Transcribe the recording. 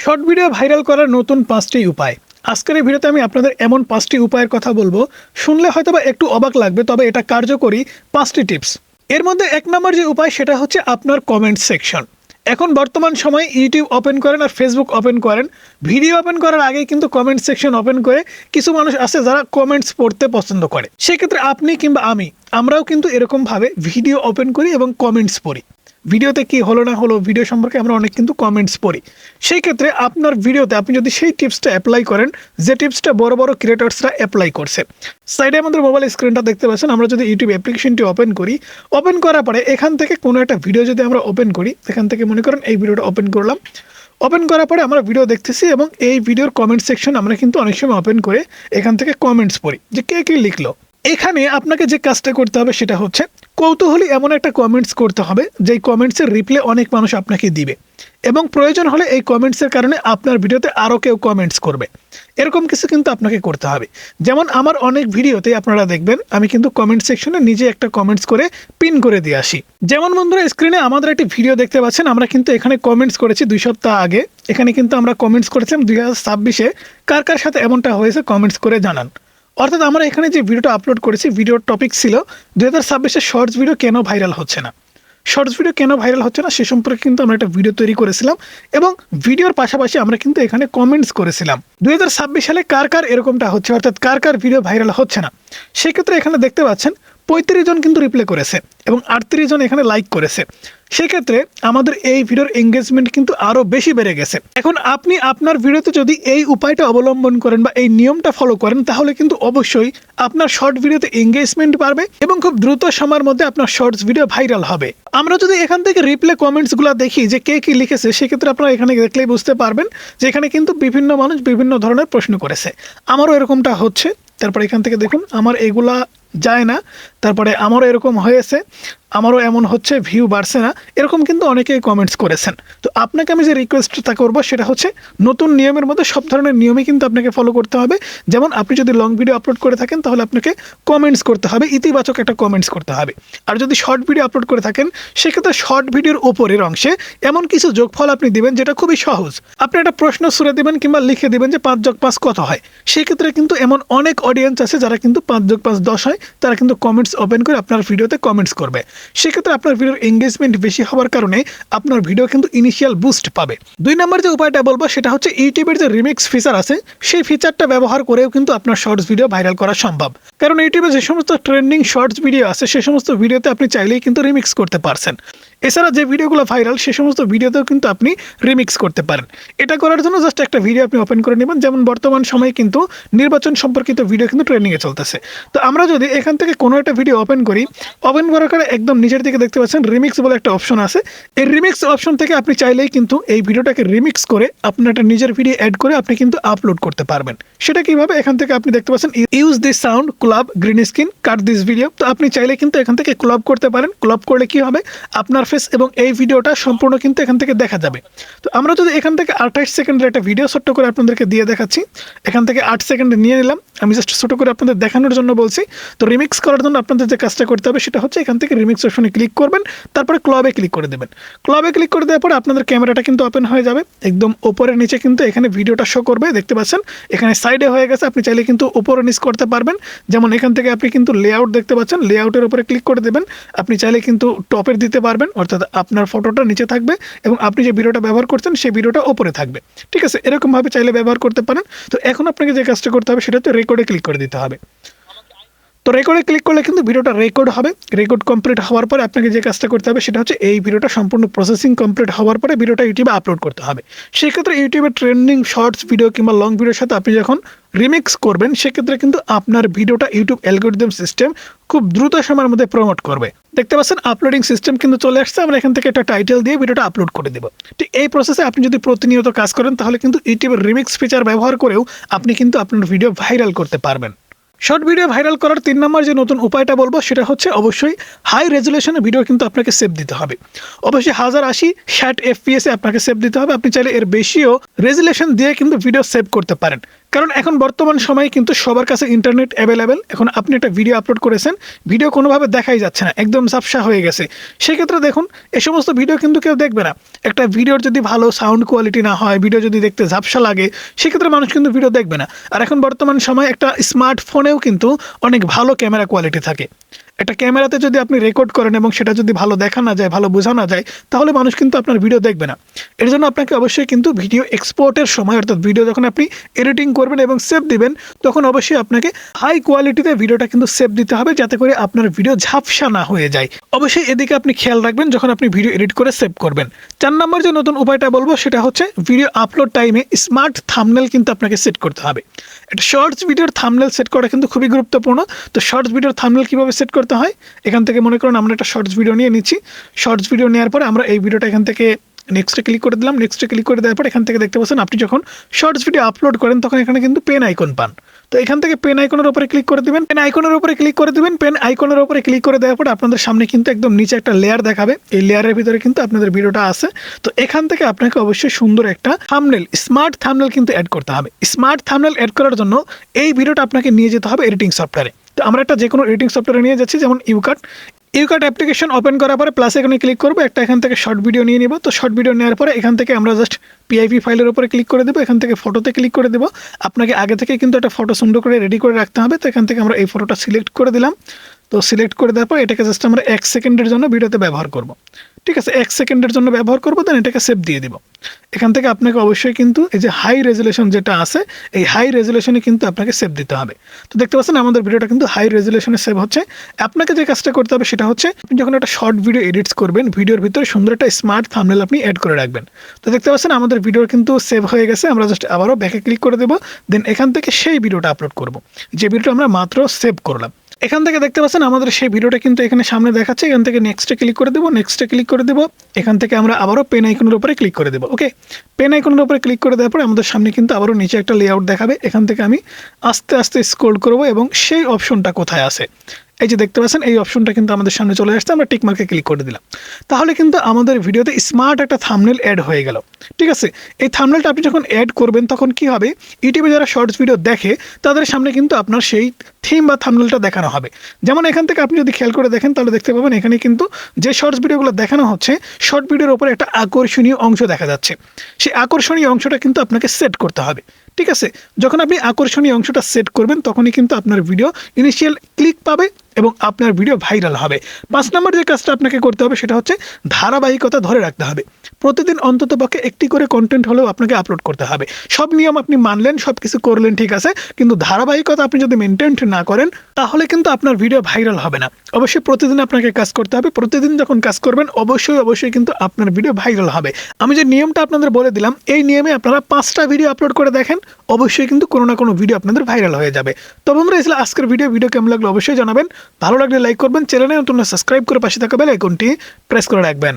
Short video viral করার নতুন 5টি উপায়। আজকের এই ভিডিওতে আমি আপনাদের এমন 5টি উপায়ের কথা বলবো, শুনলে হয়তোবা একটু অবাক লাগবে, তবে এটা কার্যকরী 5টি টিপস। এর মধ্যে 1 নম্বর যে উপায় সেটা হচ্ছে আপনার কমেন্ট সেকশন। এখন বর্তমান সময়ে ইউটিউব ওপেন করেন আর ফেসবুক ওপেন করেন, ভিডিও ওপেন করার আগেই কিন্তু কমেন্ট সেকশন ওপেন করে কিছু মানুষ আছে যারা কমেন্টস পড়তে পছন্দ করে। সেক্ষেত্রে আপনি কিংবা আমরাও কিন্তু এরকমভাবে ভিডিও ওপেন করি এবং কমেন্টস পড়ি। ভিডিওতে কি হলো না হলো, ভিডিও সম্পর্কে আমরা অনেক কিন্তু কমেন্টস পড়ি। সেই ক্ষেত্রে আপনার ভিডিওতে আপনি যদি সেই টিপসটা অ্যাপ্লাই করেন, যে টিপসটা বড় বড় ক্রিয়েটরসরা অ্যাপ্লাই করছে। সাইডে আমাদের মোবাইল স্ক্রিনটা দেখতে পাচ্ছেন, আমরা যদি ইউটিউব অ্যাপ্লিকেশনটি ওপেন করি, ওপেন করার পরে এখান থেকে কোনো একটা ভিডিও যদি আমরা ওপেন করি, এখান থেকে মনে করেন এই ভিডিওটা ওপেন করলাম। ওপেন করার পরে আমরা ভিডিও দেখতেছি এবং এই ভিডিওর কমেন্ট সেকশন আমরা কিন্তু অনেক সময় ওপেন করে এখান থেকে কমেন্টস পড়ি যে কে কী লিখলো। এখানে আপনাকে যে কাজটা করতে হবে সেটা হচ্ছে কৌতূহলী এমন একটা কমেন্টস করতে হবে যেই কমেন্টসের রিপ্লাই অনেক মানুষ আপনাকে দিবে এবং প্রয়োজন হলে এই কমেন্টসের কারণে আপনার ভিডিওতে আরও কেউ কমেন্টস করবে। এরকম কিছু কিন্তু আপনাকে করতে হবে। যেমন আমার অনেক ভিডিওতে আপনারা দেখবেন আমি কিন্তু কমেন্ট সেকশনে নিজে একটা কমেন্টস করে পিন করে দিয়ে আসি। যেমন বন্ধুরা, স্ক্রিনে আমাদের একটি ভিডিও দেখতে পাচ্ছেন, আমরা কিন্তু এখানে কমেন্টস করেছি 2 সপ্তাহ আগে। এখানে কিন্তু আমরা কমেন্টস করেছিলাম 2026-এ কার কার সাথে এমনটা হয়েছে কমেন্টস করে জানান। অর্থাৎ আমরা এখানে যে ভিডিওটা আপলোড করেছি, ভিডিওর টপিক ছিল 2026-এ শর্টস ভিডিও কেন ভাইরাল হচ্ছে না। শর্টস ভিডিও কেন ভাইরাল হচ্ছে না সে সম্পর্কে কিন্তু আমরা একটা ভিডিও তৈরি করেছিলাম এবং ভিডিওর পাশাপাশি আমরা কিন্তু এখানে কমেন্টস করেছিলাম 2026 সালে কার কার এরকমটা হচ্ছে, অর্থাৎ কার কার ভিডিও ভাইরাল হচ্ছে না। সেক্ষেত্রে এখানে দেখতে পাচ্ছেন 35 জন কিন্তু রিপ্লাই করেছে এবং 38 জন এখানে লাইক করেছে। সেক্ষেত্রে আমাদের এই ভিডিওর এঙ্গেজমেন্ট কিন্তু আরও বেশি বেড়ে গেছে। এখন আপনি আপনার ভিডিওতে যদি এই উপায়টা অবলম্বন করেন বা এই নিয়মটা ফলো করেন, তাহলে কিন্তু অবশ্যই আপনার শর্ট ভিডিওতে এঙ্গেজমেন্ট বাড়বে এবং খুব দ্রুত সময়ের মধ্যে আপনার শর্টস ভিডিও ভাইরাল হবে। আমরা যদি এখান থেকে রিপ্লাই কমেন্টসগুলো দেখি যে কে কী লিখেছে, সেক্ষেত্রে আপনারা এখানে দেখলেই বুঝতে পারবেন যে এখানে কিন্তু বিভিন্ন মানুষ বিভিন্ন ধরনের প্রশ্ন করেছে। আমারও এরকমটা হচ্ছে। তারপরে এখান থেকে দেখুন আমার এগুলা যায় না, তারপরে আমারও এরকম হয়েছে, আমারও এমন হচ্ছে, ভিউ বাড়ছে না, এরকম কিন্তু অনেকেই কমেন্টস করেছেন। তো আপনাকে আমি যে রিকোয়েস্টটা করবো সেটা হচ্ছে নতুন নিয়মের মধ্যে সব ধরনের নিয়মই কিন্তু আপনাকে ফলো করতে হবে। যেমন আপনি যদি লং ভিডিও আপলোড করে থাকেন তাহলে আপনাকে কমেন্টস করতে হবে, ইতিবাচক একটা কমেন্টস করতে হবে। আর যদি শর্ট ভিডিও আপলোড করে থাকেন সেক্ষেত্রে শর্ট ভিডিওর উপরের অংশে এমন কিছু যোগফল আপনি দিবেন যেটা খুবই সহজ। আপনি একটা প্রশ্ন ছুড়ে দিবেন কিংবা লিখে দিবেন যে 5 যোগ 5 কত হয়। সেক্ষেত্রে কিন্তু এমন অনেক অডিয়েন্স আছে যারা কিন্তু 5 যোগ 5 10 হয়, তারা কিন্তু কমেন্টস ওপেন করে আপনার ভিডিওতে কমেন্টস করবে। সেক্ষেত্রে আপনার ভিডিওর এঙ্গেজমেন্ট বেশি হওয়ার কারণে আপনার ভিডিও কিন্তু ইনিশিয়াল বুস্ট পাবে। 2 নম্বর যে উপায়টা বলবো সেটা হচ্ছে ইউটিউবের যে রিমিক্স ফিচার আছে সেই ফিচারটা ব্যবহার করেও কিন্তু আপনার শর্টস ভিডিও ভাইরাল করা সম্ভব। কারণ ইউটিউবে যে সমস্ত ট্রেন্ডিং শর্টস ভিডিও আছে সে সমস্ত ভিডিওতে আপনি চাইলেই কিন্তু রিমিক্স করতে পারছেন। এছাড়া যে ভিডিওগুলো ভাইরাল সে সমস্ত ভিডিওতেও কিন্তু আপনি রিমিক্স করতে পারেন। এটা করার জন্য জাস্ট একটা ভিডিও আপনি ওপেন করে নেবেন। যেমন বর্তমান সময়ে কিন্তু নির্বাচন সম্পর্কিত ভিডিও কিন্তু ট্রেন্ডিংয়ে চলতেছে। তো আমরা যদি এখান থেকে কোনো একটা ভিডিও ওপেন করি, ওপেন করার পরে একদম নিচের দিকে দেখতে পাচ্ছেন রিমিক্স বলে একটা অপশন আছে। এই রিমিক্স অপশন থেকে আপনি চাইলেই কিন্তু এই ভিডিওটাকে রিমিক্স করে আপনার একটা নিজের ভিডিও অ্যাড করে আপনি কিন্তু আপলোড করতে পারবেন। সেটা কিভাবে, এখান থেকে আপনি দেখতে পাচ্ছেন use this sound, club, green screen, cut this video. তো আপনি চাইলে কিন্তু এখান থেকে ক্লাব করতে পারেন। ক্লাব করলে কি হবে, আপনার ফেস এবং এই ভিডিওটা সম্পূর্ণ কিন্তু এখান থেকে দেখা যাবে। তো আমরা যদি এখান থেকে 28 সেকেন্ডের একটা ভিডিও ছোট্ট করে আপনাদেরকে দিয়ে দেখাচ্ছি, এখান থেকে 8 সেকেন্ডে নিয়ে নিলাম, আমি জাস্ট ছোটো করে আপনাদের দেখানোর জন্য বলছি। তো রিমিক্স করার জন্য আপনাদের যে কাজটা করতে হবে সেটা হচ্ছে এখান থেকে রিমিক্স অপশনে ক্লিক করবেন, তারপরে ক্লাবে ক্লিক করে দেবেন। ক্লাবে ক্লিক করে দেওয়ার পরে আপনাদের ক্যামেরাটা কিন্তু ওপেন হয়ে যাবে। একদম ওপরের নিচে কিন্তু এখানে ভিডিওটা শো করবে, দেখতে পাচ্ছেন এখানে সাইডে হয়ে গেছে। আপনি চাইলে কিন্তু উপরে নিচ করতে পারবেন। যেমন এখান থেকে আপনি কিন্তু লেআউট দেখতে পাচ্ছেন, লেআউটের উপরে ক্লিক করে দেবেন। আপনি চাইলে কিন্তু টপের দিতে পারবেন, অর্থাৎ আপনার ফটোটা নিচে থাকবে এবং আপনি যে ভিডিওটা ব্যবহার করছেন সেই ভিডিওটা ওপরে থাকবে। ঠিক আছে, এরকমভাবে চাইলে ব্যবহার করতে পারেন। তো এখন আপনাকে যে কাজটা করতে হবে সেটা হচ্ছে রেকর্ডে ক্লিক করে দিতে হবে। তো রেকর্ডে ক্লিক করলে কিন্তু ভিডিওটা রেকর্ড হবে। রেকর্ড কমপ্লিট হওয়ার পরে আপনাকে যে কাজটা করতে হবে সেটা হচ্ছে এই ভিডিওটা সম্পূর্ণ প্রসেসিং কমপ্লিট হওয়ার পরে ভিডিওটা ইউটিউবে আপলোড করতে হবে। সেক্ষেত্রে ইউটিউবে ট্রেন্ডিং শর্টস ভিডিও কিংবা লং ভিডিওর সাথে আপনি যখন রিমিক্স করবেন সেক্ষেত্রে কিন্তু আপনার ভিডিওটা ইউটিউব অ্যালগরিদম সিস্টেম খুব দ্রুত সময়ের মধ্যে প্রমোট করবে। দেখতে পাচ্ছেন আপলোডিং সিস্টেম কিন্তু চলে আসছে। আমরা এখান থেকে একটা টাইটেল দিয়ে ভিডিওটা আপলোড করে দেবো। ঠিক এই প্রসেসে আপনি যদি প্রতিনিয়ত কাজ করেন তাহলে কিন্তু ইউটিউবের রিমিক্স ফিচার ব্যবহার করেও আপনি কিন্তু আপনার ভিডিও ভাইরাল করতে পারবেন। শর্ট ভিডিও ভাইরাল করার 3 নম্বর যে নতুন উপায়টা বলবো সেটা হচ্ছে অবশ্যই হাই রেজুলেশনের ভিডিও কিন্তু আপনাকে সেভ দিতে হবে। অবশ্যই 1080 60 FPS আপনাকে সেভ দিতে হবে। আপনি চাইলে এর বেশিও রেজুলেশন দিয়ে কিন্তু ভিডিও সেভ করতে পারেন। কারণ এখন বর্তমান সময়ে কিন্তু সবার কাছে ইন্টারনেট অ্যাভেলেবেল। এখন আপনি একটা ভিডিও আপলোড করেছেন, ভিডিও কোনোভাবে দেখাই যাচ্ছে না, একদম ঝাপসা হয়ে গেছে। সেক্ষেত্রে দেখুন এই সমস্ত ভিডিও কিন্তু কেউ দেখবে না। একটা ভিডিওর যদি ভালো সাউন্ড কোয়ালিটি না হয়, ভিডিও যদি দেখতে ঝাপসা লাগে, সেক্ষেত্রে মানুষ কিন্তু ভিডিও দেখবে না। আর এখন বর্তমান সময়ে একটা স্মার্টফোনেও কিন্তু অনেক ভালো ক্যামেরা কোয়ালিটি থাকে। একটা ক্যামেরাতে যদি আপনি রেকর্ড করেন এবং সেটা যদি ভালো দেখা না যায়, ভালো বোঝা না যায়, তাহলে মানুষ কিন্তু আপনার ভিডিও দেখবে না। এর জন্য আপনাকে অবশ্যই কিন্তু ভিডিও এক্সপোর্টের সময়, অর্থাৎ ভিডিও যখন আপনি এডিটিং করবেন এবং সেভ দিবেন, তখন অবশ্যই আপনাকে হাই কোয়ালিটিতে ভিডিওটা কিন্তু সেভ দিতে হবে, যাতে করে আপনার ভিডিও ঝাপসা না হয়ে যায়। অবশ্যই এদিকে আপনি খেয়াল রাখবেন যখন আপনি ভিডিও এডিট করে সেভ করবেন। 4 নম্বর যে নতুন উপায়টা বলবো সেটা হচ্ছে ভিডিও আপলোড টাইমে স্মার্ট থাম্বনেল কিন্তু আপনাকে সেট করতে হবে। একটা শর্টস ভিডিওর থাম্বনেল সেট করা কিন্তু খুবই গুরুত্বপূর্ণ। তো শর্টস ভিডিওর থাম্বনেল কীভাবে সেট করতে হয়, এখান থেকে মনে করুন আমরা একটা শর্টস ভিডিও নিয়ে নিচ্ছি। শর্টস ভিডিও নেওয়ার পরে আমরা এই ভিডিওটা এখান থেকে নেক্সটে ক্লিক করে দিলাম। নেক্সটে ক্লিক করে দেওয়ার পর এখান থেকে দেখতে পাচ্ছেন আপনি যখন শর্টস ভিডিও আপলোড করেন তখন এখানে কিন্তু পেন আইকন পান। তো এখান থেকে পেন আইকনের উপরে ক্লিক করে দিবেন। পেন আইকনের উপরে ক্লিক করে দিবেন। পেন আইকনের উপরে ক্লিক করে দেওয়ার পর আপনাদের সামনে কিন্তু একদম নিচে একটা লেয়ার দেখাবে। এই লেয়ারের ভিতরে কিন্তু আপনাদের ভিডিওটা আছে। তো এখান থেকে আপনাকে অবশ্যই সুন্দর একটা থাম্বনেল, স্মার্ট থাম্বনেল কিন্তু অ্যাড করতে হবে। স্মার্ট থাম্বনেল অ্যাড করার জন্য এই ভিডিওটা আপনাকে নিয়ে যেতে হবে এডিটিং সফটওয়্যারে। তো আমরা একটা যে কোনো এডিটিং সফটওয়্যারে নিয়ে যাচ্ছি, যেমন ইউকাট অ্যাপ্লিকেশন ওপেন করার পরে প্লাস এখানে ক্লিক করবো, একটা এখান থেকে শর্ট ভিডিও নিয়ে নিব। তো শর্ট ভিডিও নেওয়ার পরে এখান থেকে আমরা জাস্ট পিআইপি ফাইলের উপরে ক্লিক করে দেবো। এখান থেকে ফটোতে ক্লিক করে দেবো। আপনাকে আগে থেকে কিন্তু একটা ফটো সুন্দর করে রেডি করে রাখতে হবে। তো এখান থেকে আমরা এই ফটোটা সিলেক্ট করে দিলাম। তো সিলেক্ট করে দেওয়ার পর এটাকে জাস্ট আমরা 1 সেকেন্ডের জন্য ভিডিওতে ব্যবহার করব। ঠিক আছে, 1 সেকেন্ডের জন্য ব্যবহার করবো, দেন এটাকে সেভ দিয়ে দিব। এখান থেকে আপনাকে অবশ্যই কিন্তু এই যে হাই রেজুলেশন যেটা আছে, এই হাই রেজুলেশনে কিন্তু আপনাকে সেভ দিতে হবে। তো দেখতে পাচ্ছেন আমাদের ভিডিওটা কিন্তু হাই রেজুলেশনে সেভ হচ্ছে। আপনাকে যে কাজটা করতে হবে সেটা হচ্ছে আপনি যখন একটা শর্ট ভিডিও এডিটস করবেন, ভিডিওর ভিতরে সুন্দর একটা স্মার্ট থাম্বনেল আপনি অ্যাড করে রাখবেন। তো দেখতে পাচ্ছেন আমাদের ভিডিও কিন্তু সেভ হয়ে গেছে। আমরা জাস্ট আবারও ব্যাকে ক্লিক করে দেবো, দেন এখান থেকে সেই ভিডিওটা আপলোড করব, যে ভিডিওটা আমরা মাত্র সেভ করলাম। এখান থেকে দেখতে পাচ্ছেন আমাদের সেই ভিডিওটা কিন্তু এখানে সামনে দেখাচ্ছে। এখান থেকে নেক্সটে ক্লিক করে দেবো, নেক্সটে ক্লিক করে দেবো। এখান থেকে আমরা আবারও পেন আইকনের উপরে ক্লিক করে দেবো। ওকে, পেন আইকনের উপরে ক্লিক করে দেওয়ার পরে আমাদের সামনে কিন্তু আবারও নিচে একটা লেআউট দেখাবে। এখান থেকে আমি আস্তে আস্তে স্ক্রল করব এবং সেই অপশনটা কোথায় আছে, এই যে দেখতে পাচ্ছেন এই অপশনটা কিন্তু আমাদের সামনে চলে আসছে। আমরা টিক মার্কে ক্লিক করে দিলাম। তাহলে কিন্তু আমাদের ভিডিওতে স্মার্ট একটা থাম্বনেল অ্যাড হয়ে গেল। ঠিক আছে, এই থাম্বনেলটা আপনি যখন অ্যাড করবেন তখন কি হবে, ইউটিউবে যারা শর্টস ভিডিও দেখে তাদের সামনে কিন্তু আপনার সেই থিম বা থাম্বনেলটা দেখানো হবে। যেমন এখান থেকে আপনি যদি খেয়াল করে দেখেন তাহলে দেখতে পাবেন এখানে কিন্তু যে শর্টস ভিডিওগুলো দেখানো হচ্ছে, শর্ট ভিডিওর উপরে একটা আকর্ষণীয় অংশ দেখা যাচ্ছে। সেই আকর্ষণীয় অংশটা কিন্তু আপনাকে সেট করতে হবে। ঠিক আছে, যখন আপনি আকর্ষণীয় অংশটা সেট করবেন তখনই কিন্তু আপনার ভিডিও ইনিশিয়াল ক্লিক পাবে এবং আপনার ভিডিও ভাইরাল হবে। 5 নম্বর যে কাজটা আপনাকে করতে হবে সেটা হচ্ছে ধারাবাহিকতা ধরে রাখতে হবে। প্রতিদিন অন্ততপক্ষে একটি করে কন্টেন্ট হলেও আপনাকে আপলোড করতে হবে। সব নিয়ম আপনি মানলেন, সব কিছু করলেন, ঠিক আছে, কিন্তু ধারাবাহিকতা আপনি যদি মেনটেন না করেন তাহলে কিন্তু আপনার ভিডিও ভাইরাল হবে না। অবশ্যই প্রতিদিন আপনাকে কাজ করতে হবে। প্রতিদিন যখন কাজ করবেন অবশ্যই কিন্তু আপনার ভিডিও ভাইরাল হবে। আমি যে নিয়মটা আপনাদের বলে দিলাম, এই নিয়মে আপনারা 5টা ভিডিও আপলোড করে দেখেন, অবশ্যই কিন্তু কোনো না কোনো ভিডিও আপনাদের ভাইরাল হয়ে যাবে। তো বন্ধুরা, এই ছিল আজকের ভিডিও কেমন লাগলো অবশ্যই জানাবেন। ভালো লাগলে লাইক করবেন, চ্যানেলে নতুন সাবস্ক্রাইব করে পাশে থাকা বেল আইকনটি প্রেস করে রাখবেন।